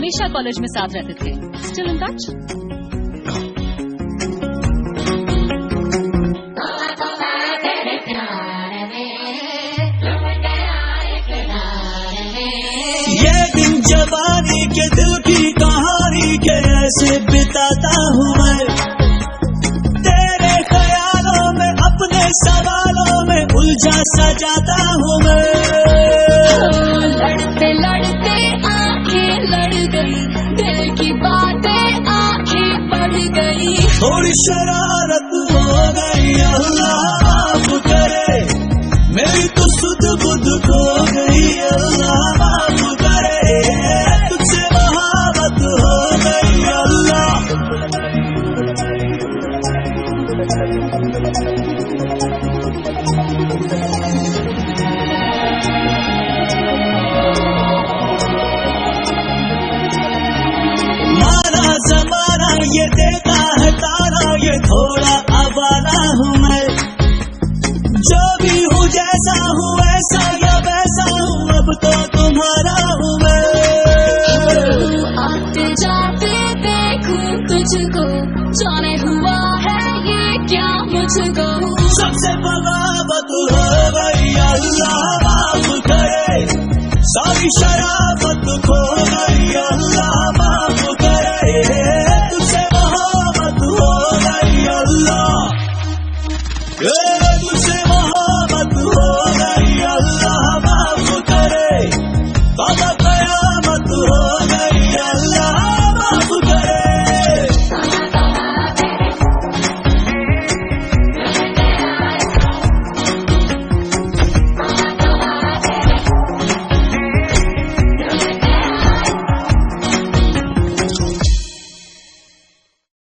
हमेशा कॉलेज में साथ रहते थे। Still in touch? ये दिन जवानी के दिल की कहानी के ऐसे बिताता हूँ मैं, तेरे ख्यालों में अपने सवालों में उलझा सजाता हूँ मैं। लड़ते लड़ते आंखें लड़ गई, दिल की बातें आंखें बढ़ गई, थोड़ी शरारत हो गई, अल्लाह माफ करे, मेरी तो सुध बुध खो गई, अल्लाह माफ करे, तुझसे मोहब्बत हो गई अल्लाह। माना जमाना ये देता है ताना, ये थोड़ा आवारा हूँ मैं, जो भी हूँ जैसा हूँ ऐसा या वैसा हूँ, अब तो तुम्हारा हूँ मैं। आते जाते देखूं तुझको, जाने हुआ है ये क्या मुझको, सबसे बगावत हो गई, अल्लाह माफ करे, सारी शराफत खो गई, अल्लाह माफ करे, तुझसे मोहब्बत हो गई अल्लाह, तुझसे मोहब्बत हो गई, अल्लाह माफ करे, बाबा कयामत हो गई अल्लाह।